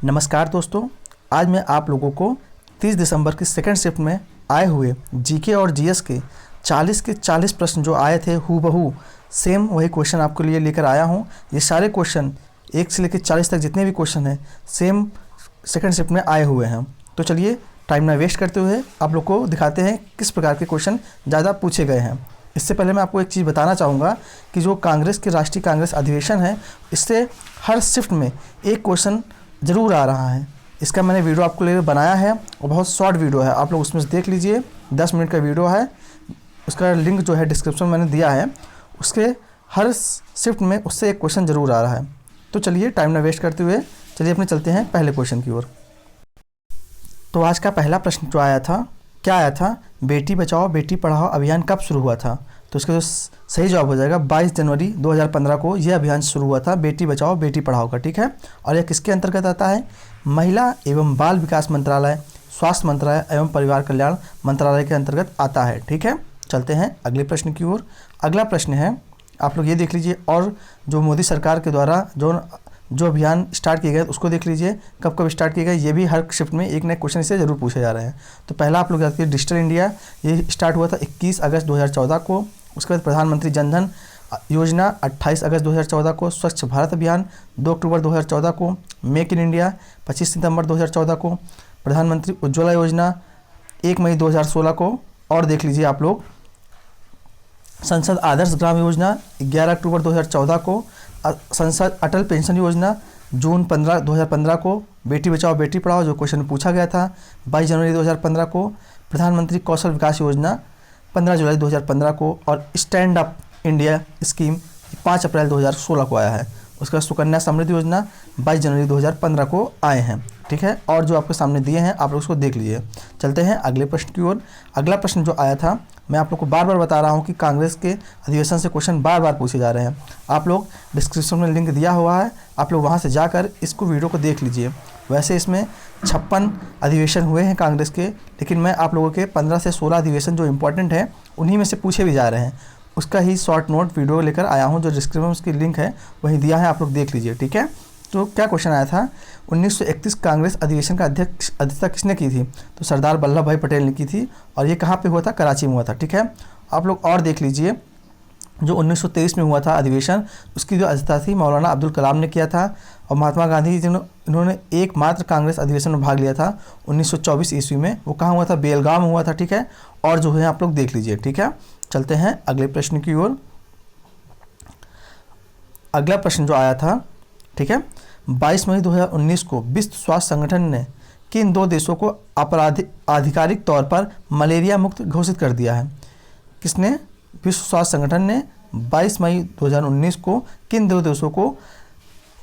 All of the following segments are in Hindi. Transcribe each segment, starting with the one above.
नमस्कार दोस्तों, आज मैं आप लोगों को 30 दिसंबर की सेकंड शिफ्ट में आए हुए जीके और जीएस के 40 के 40 प्रश्न जो आए थे हूबहू सेम वही क्वेश्चन आपके लिए लेकर आया हूं। ये सारे क्वेश्चन 1 से लेकर 40 तक जितने भी क्वेश्चन हैं सेम सेकंड शिफ्ट में आए हुए हैं। तो चलिए टाइम ना वेस्ट करते हुए आप लोग को दिखाते हैं किस प्रकार के क्वेश्चन ज़्यादा पूछे गए हैं। इससे पहले मैं आपको एक चीज़ बताना चाहूँगा कि जो कांग्रेस के राष्ट्रीय कांग्रेस अधिवेशन है, इससे हर शिफ्ट में एक क्वेश्चन ज़रूर आ रहा है। इसका मैंने वीडियो आपको लिए बनाया है और बहुत शॉर्ट वीडियो है, आप लोग उसमें से देख लीजिए। 10 मिनट का वीडियो है, उसका लिंक जो है डिस्क्रिप्शन में मैंने दिया है। उसके हर शिफ्ट में उससे एक क्वेश्चन ज़रूर आ रहा है। तो चलिए टाइम ना वेस्ट करते हुए चलिए अपने चलते हैं पहले क्वेश्चन की ओर। तो आज का पहला प्रश्न जो आया था, क्या आया था, बेटी बचाओ बेटी पढ़ाओ अभियान कब शुरू हुआ था? तो इसका जो सही जवाब हो जाएगा 22 जनवरी 2015 को यह अभियान शुरू हुआ था, बेटी बचाओ बेटी पढ़ाओ का। ठीक है, और यह किसके अंतर्गत आता है? महिला एवं बाल विकास मंत्रालय, स्वास्थ्य मंत्रालय एवं परिवार कल्याण मंत्रालय के अंतर्गत आता है। ठीक है, चलते हैं अगले प्रश्न की ओर। अगला प्रश्न है, आप लोग ये देख लीजिए, और जो मोदी सरकार के द्वारा जो अभियान स्टार्ट किए गए उसको देख लीजिए, कब कब स्टार्ट किए गए। ये भी हर शिफ्ट में एक नए क्वेश्चन इससे ज़रूर पूछे जा रहे हैं। तो पहला आप लोग याद कीजिए, डिजिटल इंडिया, ये स्टार्ट हुआ था 21 अगस्त 2014 को। उसके बाद प्रधानमंत्री जनधन योजना 28 अगस्त 2014 को। स्वच्छ भारत अभियान 2 अक्टूबर 2014 को। मेक इन इंडिया 25 सितंबर 2014 को। प्रधानमंत्री उज्ज्वला योजना 1 मई 2016 को। और देख लीजिए आप लोग, संसद आदर्श ग्राम योजना 11 अक्टूबर 2014 को। संसद अटल पेंशन योजना जून 2015 को। बेटी बचाओ बेटी पढ़ाओ जो क्वेश्चन पूछा गया था 22 जनवरी 2015 को। प्रधानमंत्री कौशल विकास योजना 15 जुलाई 2015 को। और स्टैंड अप इंडिया स्कीम 5 अप्रैल 2016 को आया है। उसका सुकन्या समृद्धि योजना 22 जनवरी 2015 को आए हैं। ठीक है, और जो आपके सामने दिए हैं आप लोग उसको देख लीजिए। चलते हैं अगले प्रश्न की ओर। अगला प्रश्न जो आया था, मैं आप लोग को बार बार बता रहा हूं कि कांग्रेस के अधिवेशन से क्वेश्चन बार बार पूछे जा रहे हैं। आप लोग डिस्क्रिप्शन में लिंक दिया हुआ है, आप लोग वहां से जाकर इसको वीडियो को देख लीजिए। वैसे इसमें 56 अधिवेशन हुए हैं कांग्रेस के, लेकिन मैं आप लोगों के 15 से 16 अधिवेशन जो इंपॉर्टेंट हैं उन्हीं में से पूछे भी जा रहे हैं। उसका ही शॉर्ट नोट वीडियो लेकर आया हूं, जो डिस्क्रिप्शन में उसकी लिंक है वहीं दिया है, आप लोग देख लीजिए। ठीक है, तो क्या क्वेश्चन आया था, 1931 कांग्रेस अधिवेशन का अध्यक्षता किसने की थी? तो सरदार वल्लभ भाई पटेल ने की थी, और ये कहाँ पे हुआ था? कराची में हुआ था। ठीक है, आप लोग और देख लीजिए, जो 1923 में हुआ था अधिवेशन, उसकी जो अध्यक्षता थी मौलाना अब्दुल कलाम ने किया था। और महात्मा गांधी जी इन्होंने एकमात्र कांग्रेस अधिवेशन में भाग लिया था 1924 ईस्वी में। वो कहाँ हुआ था? बेलगाम में हुआ था। ठीक है, और जो है आप लोग देख लीजिए। ठीक है, चलते हैं अगले प्रश्न की ओर। अगला प्रश्न जो आया था, ठीक है, 22 मई 2019 को विश्व स्वास्थ्य संगठन ने किन 2 देशों को आधिकारिक तौर पर मलेरिया मुक्त घोषित कर दिया है? किसने? विश्व स्वास्थ्य संगठन ने 22 मई 2019 को किन 2 देशों को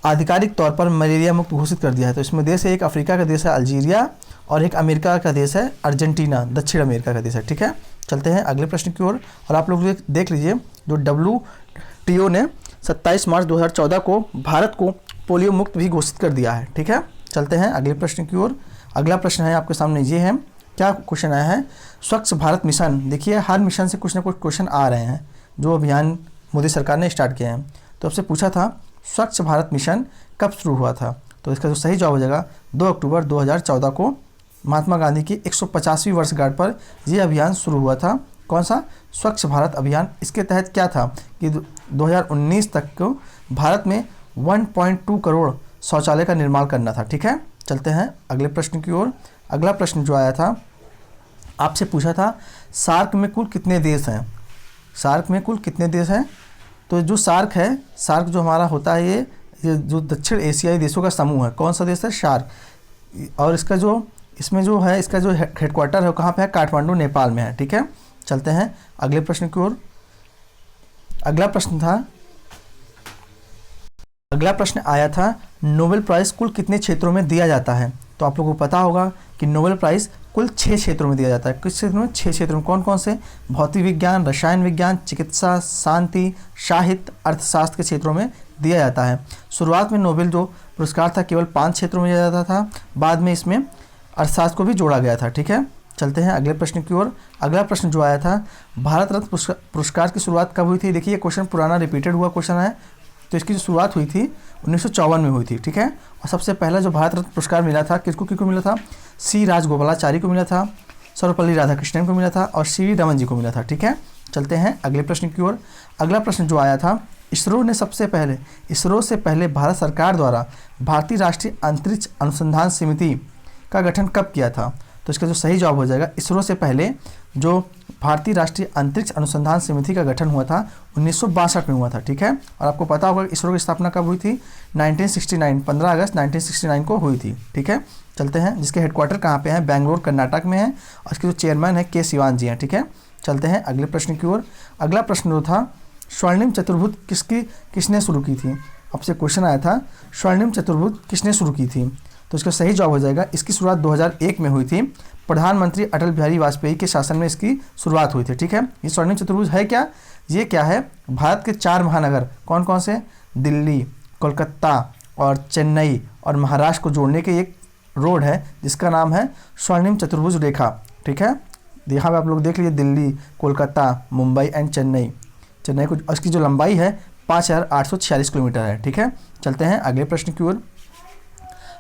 आधिकारिक तौर पर मलेरिया मुक्त घोषित कर दिया है? तो इसमें देश है, एक अफ्रीका का देश है अल्जीरिया, और एक अमेरिका का देश है अर्जेंटीना, दक्षिण अमेरिका का देश है। ठीक है, चलते हैं अगले प्रश्न की ओर। और आप लोग देख लीजिए, जो WTO ने 27 मार्च 2014 को भारत को पोलियो मुक्त भी घोषित कर दिया है। ठीक है, चलते हैं अगले प्रश्न की ओर। अगला प्रश्न है आपके सामने, ये है, क्या क्वेश्चन आया है, स्वच्छ भारत मिशन। देखिए हर मिशन से कुछ ना कुछ क्वेश्चन आ रहे हैं जो अभियान मोदी सरकार ने स्टार्ट किया है। तो आपसे पूछा था स्वच्छ भारत मिशन कब शुरू हुआ था? तो इसका जो सही जवाब हो जाएगा 2 अक्टूबर 2014 को। महात्मा गांधी की 150वीं वर्षगांठ पर यह अभियान शुरू हुआ था। कौन सा? स्वच्छ भारत अभियान। इसके तहत क्या था कि 2019 तक को भारत में 1.2 करोड़ शौचालय का निर्माण करना था। ठीक है, चलते हैं अगले प्रश्न की ओर। अगला प्रश्न जो आया था, आपसे पूछा था सार्क में कुल कितने देश हैं? सार्क में कुल कितने देश हैं? तो जो सार्क है, सार्क जो हमारा होता है, ये जो दक्षिण एशियाई देशों का समूह है। कौन सा देश है? सार्क। और इसका जो इसमें जो है, इसका जो हेडक्वार्टर है कहाँ पे है? काठमांडू, नेपाल में है। ठीक है, चलते हैं अगले प्रश्न की ओर। अगला प्रश्न आया था, नोबेल प्राइज़ कुल कितने क्षेत्रों में दिया जाता है? तो आप लोगों को पता होगा कि नोबेल प्राइज़ कुल 6 क्षेत्रों में दिया जाता है। किस क्षेत्र में? 6 क्षेत्रों में। कौन कौन से? भौतिक विज्ञान, रसायन विज्ञान, चिकित्सा, शांति, साहित्य, अर्थशास्त्र के क्षेत्रों में दिया जाता है। शुरुआत में नोबेल जो पुरस्कार था केवल 5 क्षेत्रों में दिया जाता था, बाद में इसमें अर्थशास्त्र को भी जोड़ा गया था। ठीक है, चलते हैं अगले प्रश्न की ओर। अगला प्रश्न जो आया था, भारत रत्न पुरस्कार की शुरुआत कब हुई थी? देखिए ये क्वेश्चन पुराना रिपीटेड हुआ क्वेश्चन है, तो इसकी जो शुरुआत हुई थी 1954 में हुई थी, ठीक है। और सबसे पहला जो भारत रत्न पुरस्कार मिला था किसको मिला था, सी राजगोपालाचारी को मिला था, सर्वपल्ली राधाकृष्णन को मिला था और सी रमन जी को मिला था, ठीक है। चलते हैं अगले प्रश्न की ओर। अगला प्रश्न जो आया था, इसरो से पहले भारत सरकार द्वारा भारतीय राष्ट्रीय अंतरिक्ष अनुसंधान समिति का गठन कब किया था। तो इसका जो सही जवाब हो जाएगा, इसरो से पहले जो भारतीय राष्ट्रीय अंतरिक्ष अनुसंधान समिति का गठन हुआ था 1962 में हुआ था, ठीक है। और आपको पता होगा इसरो की स्थापना कब हुई थी, 1969, 15 अगस्त 1969 को हुई थी, ठीक है। चलते हैं, जिसके हेडक्वार्टर कहाँ पे हैं, बेंगलोर कर्नाटक में है और इसके जो चेयरमैन है के सिवान जी हैं, ठीक है। चलते हैं अगले प्रश्न की ओर। अगला प्रश्न जो था, स्वर्णिम चतुर्भुज किसने शुरू की थी। आपसे क्वेश्चन आया था स्वर्णिम चतुर्भुज किसने शुरू की थी, तो इसका सही जवाब हो जाएगा, इसकी शुरुआत 2001 में हुई थी। प्रधानमंत्री अटल बिहारी वाजपेयी के शासन में इसकी शुरुआत हुई थी, ठीक है। ये स्वर्णिम चतुर्भुज है क्या, ये क्या है, भारत के 4 महानगर कौन कौन से, दिल्ली, कोलकाता और चेन्नई और महाराष्ट्र को जोड़ने के एक रोड है जिसका नाम है स्वर्णिम चतुर्भुज रेखा, ठीक है। यहाँ पे आप लोग देख लीजिए, दिल्ली, कोलकाता, मुंबई एंड चेन्नई को, इसकी जो लंबाई है 5846 किलोमीटर है, ठीक है। चलते हैं अगले प्रश्न की ओर।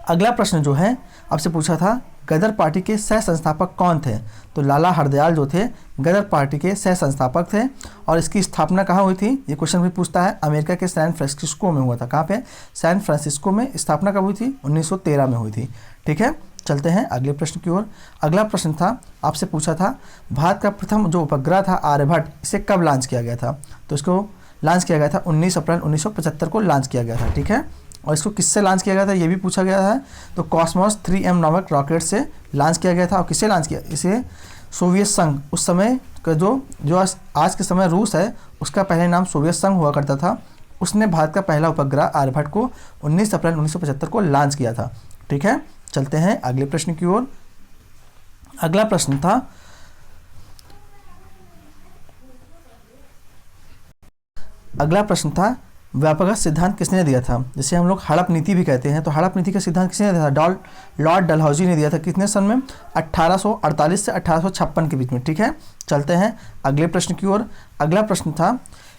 अगला प्रश्न जो है आपसे पूछा था, गदर पार्टी के सह संस्थापक कौन थे। तो लाला हरदयाल जो थे गदर पार्टी के सह संस्थापक थे और इसकी स्थापना कहाँ हुई थी, ये क्वेश्चन भी पूछता है। अमेरिका के सैन फ्रांसिस्को में हुआ था। कहाँ पे, सैन फ्रांसिस्को में। स्थापना कब हुई थी, 1913 में हुई थी, ठीक है। चलते हैं अगले प्रश्न की ओर। अगला प्रश्न था, आपसे पूछा था भारत का प्रथम जो उपग्रह था आर्यभट्ट, इसे कब लॉन्च किया गया था। तो इसको लॉन्च किया गया था 19 अप्रैल 1975 को लॉन्च किया गया था, ठीक है। और इसको किससे लॉन्च किया गया था, ये भी पूछा गया है। तो कॉस्मोस 3M नामक रॉकेट से लॉन्च किया गया था। और किससे लॉन्च किया, इसे सोवियत संघ, उस समय का जो आज के समय रूस है उसका पहले नाम सोवियत संघ हुआ करता था, उसने भारत का पहला उपग्रह आर्यभट्ट को 19 अप्रैल 1975 को लॉन्च किया था, ठीक है। चलते हैं अगले प्रश्न की ओर। अगला प्रश्न था, व्यापक सिद्धांत किसने दिया था। जैसे हम लोग हड़प नीति भी कहते हैं, तो हड़प नीति का सिद्धांत किसने दिया था, लॉर्ड डलहौजी ने दिया था। कितने सन में, 1848 से 1856 के बीच में, ठीक है। चलते हैं अगले प्रश्न की ओर। अगला प्रश्न था,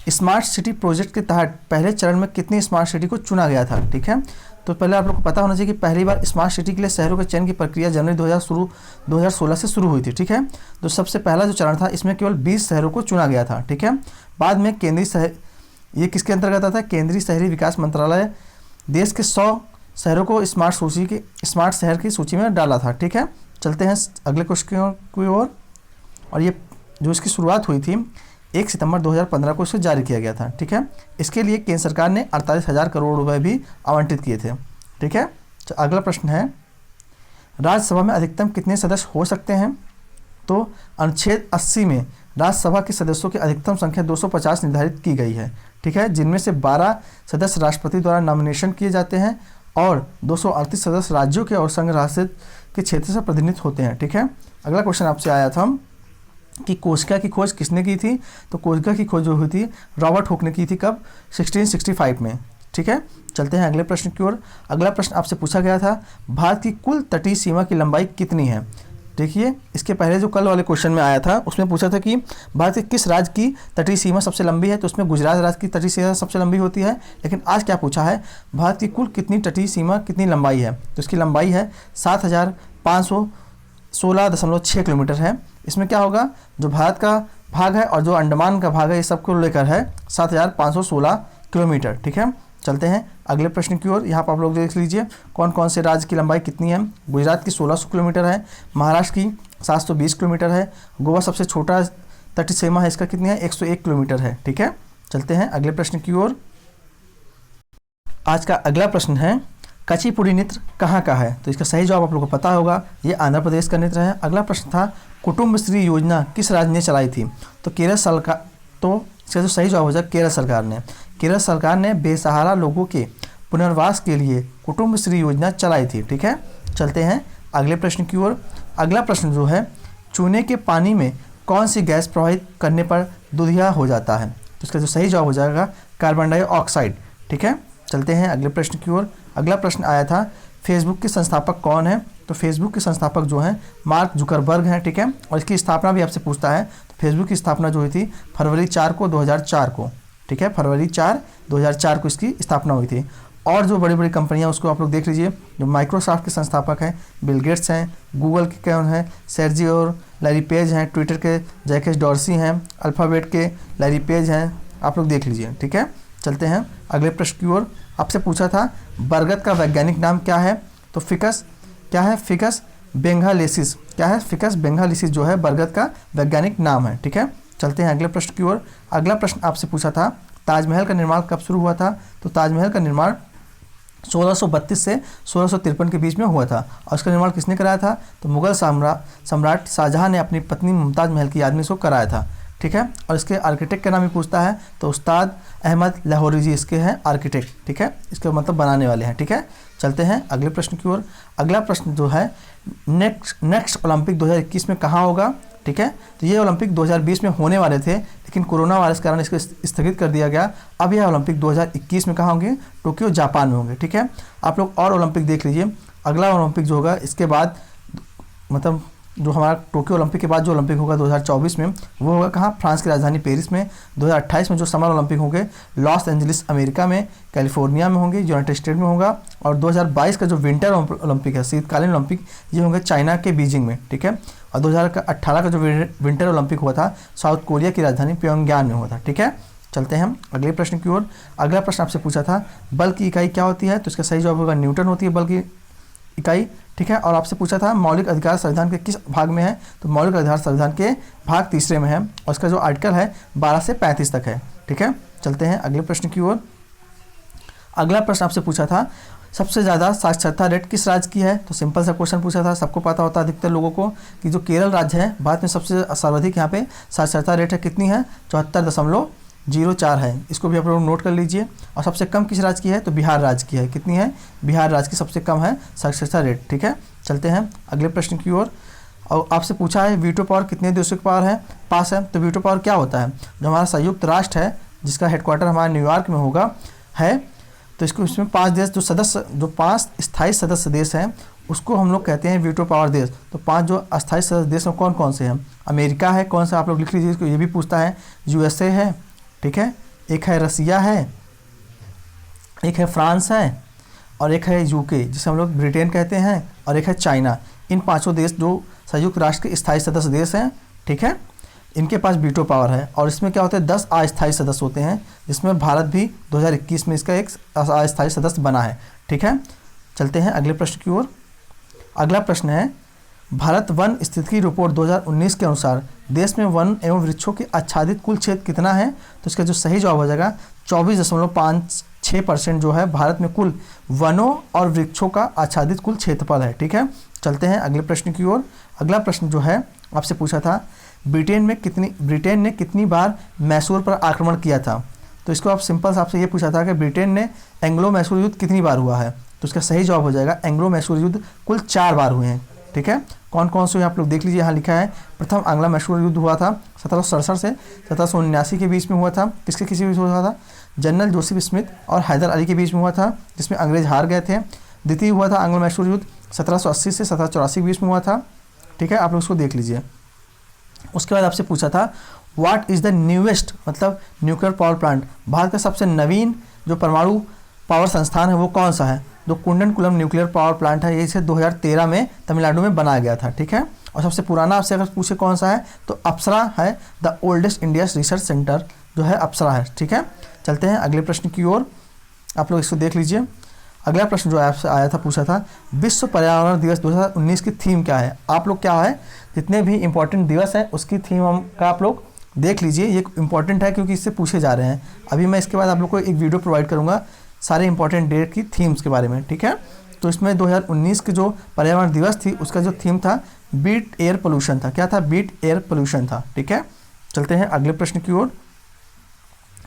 स्मार्ट सिटी प्रोजेक्ट के तहत पहले चरण में कितनी स्मार्ट सिटी को चुना गया था, ठीक है। तो पहले आप लोग को पता होना चाहिए कि पहली बार स्मार्ट सिटी के लिए शहरों के चयन की प्रक्रिया जनवरी 2016 से शुरू हुई थी, ठीक है। तो सबसे पहला जो चरण था इसमें केवल 20 शहरों को चुना गया था, ठीक है। बाद में ये किसके अंतर्गत आता है, केंद्रीय शहरी विकास मंत्रालय देश के 100 शहरों को स्मार्ट शहर की सूची में डाला था, ठीक है। चलते हैं अगले क्वेश्चन की ओर। और ये जो इसकी शुरुआत हुई थी 1 सितंबर 2015 को इसे जारी किया गया था, ठीक है। इसके लिए केंद्र सरकार ने 48,000 करोड़ रुपए भी आवंटित किए थे, ठीक है। तो अगला प्रश्न है, राज्यसभा में अधिकतम कितने सदस्य हो सकते हैं। तो अनुच्छेद 80 में राज्यसभा के सदस्यों की अधिकतम संख्या 250 निर्धारित की गई है, ठीक है, जिनमें से 12 सदस्य राष्ट्रपति द्वारा नॉमिनेशन किए जाते हैं और 238 सदस्य राज्यों के और संघ शासित के क्षेत्र से प्रतिनिधित्व होते हैं, ठीक है। अगला क्वेश्चन आपसे आया था कि कोशिका की खोज किसने की थी। तो कोशिका की खोज जो हुई थी रॉबर्ट हुक ने की थी, कब, 1665 में, ठीक है। चलते हैं अगले प्रश्न की ओर। अगला प्रश्न आपसे पूछा गया था, भारत की कुल तटीय सीमा की लंबाई कितनी है। देखिए, इसके पहले जो कल वाले क्वेश्चन में आया था उसमें पूछा था कि भारत के किस राज्य की तटीय सीमा सबसे लंबी है, तो उसमें गुजरात राज्य की तटीय सीमा सबसे लंबी होती है। लेकिन आज क्या पूछा है, भारत की कुल कितनी तटीय सीमा कितनी लंबाई है। तो इसकी लंबाई है 7516.6 किलोमीटर है। इसमें क्या होगा, जो भारत का भाग है और जो अंडमान का भाग है, ये सबको लेकर है 7516 किलोमीटर, ठीक है। चलते हैं अगले प्रश्न की ओर। यहाँ पर आप लोग देख लीजिए कौन कौन से राज्य की लंबाई कितनी है। गुजरात की 1600 किलोमीटर है, महाराष्ट्र की 720 किलोमीटर है, गोवा सबसे छोटा तटीय सीमा है, इसका कितनी है, 101 किलोमीटर है, ठीक है। चलते हैं अगले प्रश्न की ओर। आज का अगला प्रश्न है, कचिपुड़ी नृत्य कहाँ का है। तो इसका सही जवाब आप लोगों को पता होगा, ये आंध्र प्रदेश का नृत्य है। अगला प्रश्न था, कुटुंबश्री योजना किस राज्य ने चलाई थी। तो केरल सरकार, तो इसका जो सही जवाब हो जाए केरल सरकार ने। केरल सरकार ने बेसहारा लोगों के पुनर्वास के लिए कुटुंबश्री योजना चलाई थी, ठीक है। चलते हैं अगले प्रश्न की ओर। अगला प्रश्न जो है, चूने के पानी में कौन सी गैस प्रवाहित करने पर दुधिया हो जाता है। तो इसका जो सही जवाब हो जाएगा कार्बन डाइऑक्साइड, ठीक है। चलते हैं अगले प्रश्न की ओर। अगला प्रश्न आया था, फेसबुक के संस्थापक कौन है। तो फेसबुक के संस्थापक जो हैं मार्क जुकरबर्ग हैं, ठीक है। और इसकी स्थापना भी आपसे पूछता है। तो फेसबुक की स्थापना जो हुई थी फरवरी 4 को 2004 को, ठीक है, फरवरी 2004 को इसकी स्थापना हुई थी। और जो बड़ी बड़ी कंपनियां उसको आप लोग देख लीजिए, जो माइक्रोसॉफ्ट के संस्थापक हैं बिल गेट्स हैं, गूगल के कौन हैं सर्जी और लैरी पेज हैं, ट्विटर के जैकेस डॉर्सी हैं, अल्फ़ाबेट के लैरी पेज हैं, आप लोग देख लीजिए। ठीक है, चलते हैं अगले प्रश्न की ओर। आपसे पूछा था बरगद का वैज्ञानिक नाम क्या है, तो फिकस क्या है, फिकस बेंगालेसिस, क्या है, फिकस बेंगालेसिस जो है बरगद का वैज्ञानिक नाम है। ठीक है, चलते हैं अगले प्रश्न की ओर। अगला प्रश्न आपसे पूछा था ताजमहल का निर्माण कब शुरू हुआ था, तो ताजमहल का निर्माण 1632 से 1653 के बीच में हुआ था। और इसका निर्माण किसने कराया था, तो मुगल सम्राट शाहजहां ने अपनी पत्नी मुमताज़ महल की याद में इसको कराया था। ठीक है, और इसके आर्किटेक्ट का नाम भी पूछता है, तो उस्ताद अहमद लाहौरी जी इसके हैं आर्किटेक्ट। ठीक है, इसके मतलब बनाने वाले हैं। ठीक है, चलते हैं अगले प्रश्न की ओर। अगला प्रश्न जो है नेक्स्ट ओलंपिक 2021 में कहाँ होगा। ठीक है, तो ये ओलंपिक 2020 में होने वाले थे, लेकिन कोरोना वायरस के कारण इसको स्थगित कर दिया गया। अब यह ओलंपिक 2021 में कहाँ होंगे, टोक्यो जापान में होंगे। ठीक है, आप लोग और ओलंपिक देख लीजिए। अगला ओलंपिक जो होगा इसके बाद, मतलब जो हमारा टोक्यो ओलंपिक के बाद जो ओलंपिक होगा 2024 में, वो होगा कहाँ, फ्रांस की राजधानी पेरिस में। 2028 में जो समर ओलंपिक होंगे लॉस एंजलिस अमेरिका में, कैलिफोर्निया में होंगे, यूनाइटेड स्टेट में होगा। और 2022 का जो विंटर ओलंपिक है, शीतकालीन ओलंपिक, ये होंगे चाइना के बीजिंग में। ठीक है, और 2018 का जो विंटर ओलंपिक हुआ था साउथ कोरिया की राजधानी प्योंगयांग में हुआ था। ठीक है, चलते हैं हम अगले प्रश्न की ओर। अगला प्रश्न आपसे पूछा था बल की इकाई क्या होती है, तो इसका सही जवाब होगा न्यूटन होती है बल की इकाई। ठीक है, और आपसे पूछा था मौलिक अधिकार संविधान के किस भाग में है, तो मौलिक अधिकार संविधान के भाग 3 में है, और इसका जो आर्टिकल है 12 से 35 तक है। ठीक है, चलते हैं अगले प्रश्न की ओर। अगला प्रश्न आपसे पूछा था सबसे ज़्यादा साक्षरता रेट किस राज्य की है, तो सिंपल सा क्वेश्चन पूछा था, सबको पता होता है अधिकतर लोगों को कि जो केरल राज्य है भारत में सबसे सर्वाधिक यहाँ पे साक्षरता रेट है, कितनी है, 74.04 है। इसको भी आप लोग नोट कर लीजिए। और सबसे कम किस राज्य की है, तो बिहार राज्य की है, कितनी है, बिहार राज्य की सबसे कम है साक्षरता रेट। ठीक है, चलते हैं अगले प्रश्न की ओर। और आपसे पूछा है वीटो पावर कितने देशों के पावर है, पास है, तो वीटो पावर क्या होता है, जो हमारा संयुक्त राष्ट्र है जिसका हेडक्वार्टर हमारा न्यूयॉर्क में होगा है, तो इसको इसमें 5 देश जो 5 स्थायी सदस्य देश हैं उसको हम लोग कहते हैं वीटो पावर देश। तो 5 जो अस्थायी सदस्य देश हैं कौन कौन से हैं, अमेरिका है, कौन सा आप लोग लिख लीजिए, इसको ये भी पूछता है, यूएसए है, ठीक है, एक है रसिया है, एक है फ्रांस है, और एक है यूके जिसे हम लोग ब्रिटेन कहते हैं, और एक है चाइना। इन 5 देश जो संयुक्त राष्ट्र के स्थायी सदस्य देश हैं, ठीक है, इनके पास वीटो पावर है। और इसमें क्या होता है 10 अस्थायी सदस्य होते हैं, जिसमें भारत भी 2021 में इसका एक अस्थायी सदस्य बना है। ठीक है, चलते हैं अगले प्रश्न की ओर। अगला प्रश्न है भारत वन स्थिति रिपोर्ट 2019 के अनुसार देश में वन एवं वृक्षों के आच्छादित कुल क्षेत्र कितना है, तो इसका जो सही जवाब हो जाएगा 24.56% जो है भारत में कुल वनों और वृक्षों का आच्छादित कुल क्षेत्रफल है। ठीक है, चलते हैं अगले प्रश्न की ओर। अगला प्रश्न जो है आपसे पूछा था ब्रिटेन ने कितनी बार मैसूर पर आक्रमण किया था, तो इसको आप सिंपल से आपसे ये पूछा था कि ब्रिटेन ने एंग्लो मैसूर युद्ध कितनी बार हुआ है, तो इसका सही जवाब हो जाएगा एंग्लो मैसूर युद्ध कुल 4 बार हुए हैं। ठीक है, कौन कौन से आप लोग देख लीजिए, यहाँ लिखा है प्रथम आंग्लो मैसूर युद्ध हुआ था 1767 से 1779 के बीच में हुआ था, किसके किसी बीच हुआ था, जनरल जोसेफ स्मिथ और हैदर अली के बीच में हुआ था, जिसमें अंग्रेज हार गए थे। द्वितीय हुआ था आंग्लो मैसूर युद्ध 1780 से 1784 के बीच में हुआ था। ठीक है, आप लोग उसको देख लीजिए। उसके बाद आपसे पूछा था व्हाट इज़ द न्यूएस्ट, मतलब न्यूक्लियर पावर प्लांट, भारत का सबसे नवीन जो परमाणु पावर संस्थान है वो कौन सा है, जो कुंडनकुलम न्यूक्लियर पावर प्लांट है, ये इसे 2013 में तमिलनाडु में बनाया गया था। ठीक है, और सबसे पुराना आपसे अगर पूछे कौन सा है, तो अप्सरा है, the oldest India research centre जो है अप्सरा है। ठीक है, चलते हैं अगले प्रश्न की ओर, आप लोग इसको देख लीजिए। अगला प्रश्न जो आपसे आया था पूछा था विश्व पर्यावरण दिवस 2019 की थीम क्या है। आप लोग क्या है जितने भी इंपॉर्टेंट दिवस हैं उसकी थीम का आप लोग देख लीजिए, ये इंपॉर्टेंट है क्योंकि इससे पूछे जा रहे हैं। अभी मैं इसके बाद आप लोग को एक वीडियो प्रोवाइड करूंगा सारे इंपॉर्टेंट डेट की थीम्स के बारे में। ठीक है, तो इसमें 2019 के जो पर्यावरण दिवस थी उसका जो थीम था बीट एयर पोल्यूशन था। क्या था, बीट एयर पोल्यूशन था। ठीक है, चलते हैं अगले प्रश्न की ओर।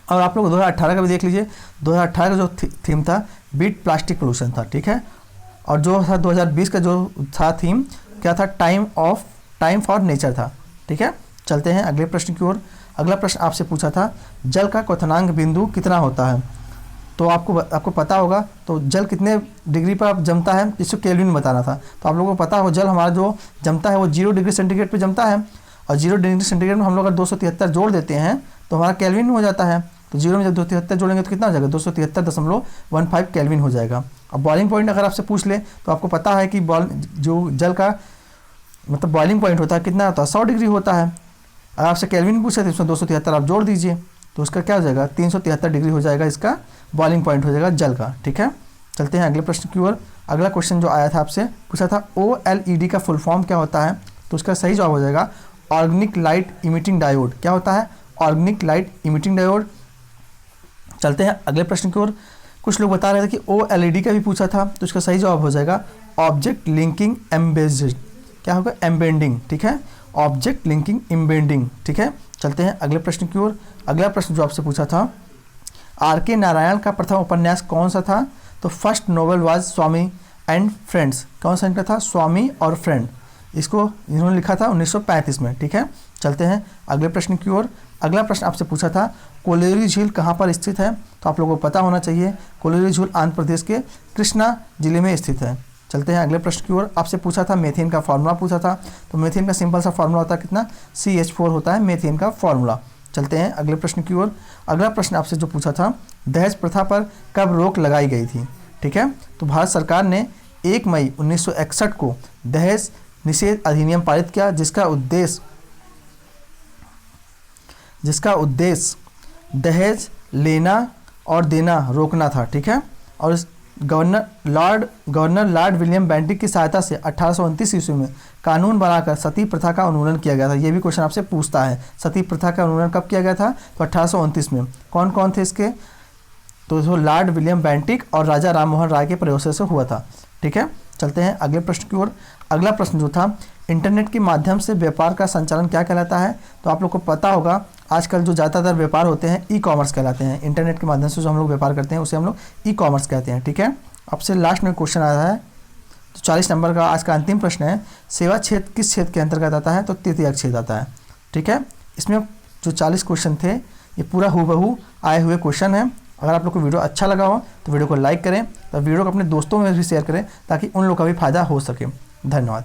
और आप लोग 2018 का भी देख लीजिए, 2018 का जो थीम था बीट प्लास्टिक पोल्यूशन था। ठीक है, और जो था 2020 का जो था थीम क्या था, टाइम फॉर नेचर था। ठीक है, चलते हैं अगले प्रश्न की ओर। अगला प्रश्न आपसे पूछा था जल का क्वथनांक बिंदु कितना होता है, तो आपको पता होगा, तो जल कितने डिग्री पर जमता है इसको केल्विन में बताना था। तो आप लोगों को पता हो जल हमारा जो जमता है वो 0 डिग्री सेंटीग्रेड पर जमता है, और 0 डिग्री सेंटीग्रेड में हम लोग अगर 273 जोड़ देते हैं तो हमारा केल्विन हो जाता है। तो 0 में जब 273 जोड़ेंगे तो कितना हो जाएगा, 273.15 केल्विन हो जाएगा। अब बॉइलिंग पॉइंट अगर आपसे पूछ ले तो आपको पता है कि जो जल का मतलब बॉइलिंग पॉइंट होता है कितना होता है, 100 डिग्री होता है। अगर आपसे केल्विन पूछे तो इसमें 273 आप जोड़ दीजिए तो उसका क्या हो जाएगा, 373 डिग्री हो जाएगा, इसका बॉइलिंग पॉइंट हो जाएगा जल का। ठीक है, चलते हैं अगले प्रश्न की ओर। अगला क्वेश्चन जो आया था आपसे पूछा था OLED का फुल फॉर्म क्या होता है, तो उसका सही जवाब हो जाएगा ऑर्गेनिक लाइट इमिटिंग डायोड। क्या होता है, ऑर्गेनिक लाइट इमिटिंग डायोड। चलते हैं अगले प्रश्न की ओर। कुछ लोग बता रहे थे कि OLED का भी पूछा था, तो उसका सही जवाब हो जाएगा ऑब्जेक्ट लिंकिंग एम्बेडेड। क्या होगा, एम्बेडिंग। ठीक है, ऑब्जेक्ट लिंकिंग एम्बेडिंग। ठीक है, चलते हैं अगले प्रश्न की ओर। अगला प्रश्न जो आपसे पूछा था, R.K. नारायण का प्रथम उपन्यास कौन सा था, तो first novel was Swami and friends. कौन सा इनका था, स्वामी और फ्रेंड। इसको इन्होंने लिखा था 1935 में। ठीक है, चलते हैं अगले प्रश्न की ओर। अगला प्रश्न आपसे पूछा था कोलेरी झील कहाँ पर स्थित है, तो आप लोगों को पता होना चाहिए कोलेरी झील आंध्र प्रदेश के कृष्णा जिले में स्थित है। चलते हैं अगले प्रश्न की ओर। आपसे पूछा था मेथेन का फार्मूला पूछा था, तो मेथेन का सिंपल सा फार्मूला होता है कितना, CH4 होता है मेथेन का फार्मूला। चलते हैं अगले प्रश्न की ओर। अगला प्रश्न आपसे जो पूछा था दहेज प्रथा पर कब रोक लगाई गई थी। ठीक है, तो भारत सरकार ने 1 मई 1961 को दहेज निषेध अधिनियम पारित किया, जिसका उद्देश्य दहेज लेना और देना रोकना था। ठीक है, और गवर्नर लॉर्ड विलियम बेंटिक की सहायता से 1829 ईस्वी में कानून बनाकर सती प्रथा का उन्मूलन किया गया था। ये भी क्वेश्चन आपसे पूछता है, सती प्रथा का उन्मूलन कब किया गया था, तो 1829 में। कौन कौन थे इसके, तो लॉर्ड विलियम बेंटिक और राजा राम मोहन राय के प्रयास से हुआ था। ठीक है, चलते हैं अगले प्रश्न की ओर। अगला प्रश्न जो था इंटरनेट के माध्यम से व्यापार का संचालन क्या कहलाता है, तो आप लोग को पता होगा आजकल जो ज़्यादातर व्यापार होते हैं ई-कॉमर्स कहलाते हैं। इंटरनेट के माध्यम से जो हम लोग व्यापार करते हैं उसे हम लोग ई-कॉमर्स कहते हैं। ठीक है, आपसे लास्ट में क्वेश्चन आया है, तो 40 नंबर का आज का अंतिम प्रश्न है, सेवा क्षेत्र किस क्षेत्र के अंतर्गत आता है, तो तृतीयक क्षेत्र आता है। ठीक है, इसमें जो 40 क्वेश्चन थे ये पूरा हूबहू आए हुए क्वेश्चन है। अगर आप लोग को वीडियो अच्छा लगा हो तो वीडियो को लाइक करें, तो वीडियो को अपने दोस्तों में भी शेयर करें ताकि उन लोग का भी फायदा हो सके। धन्यवाद।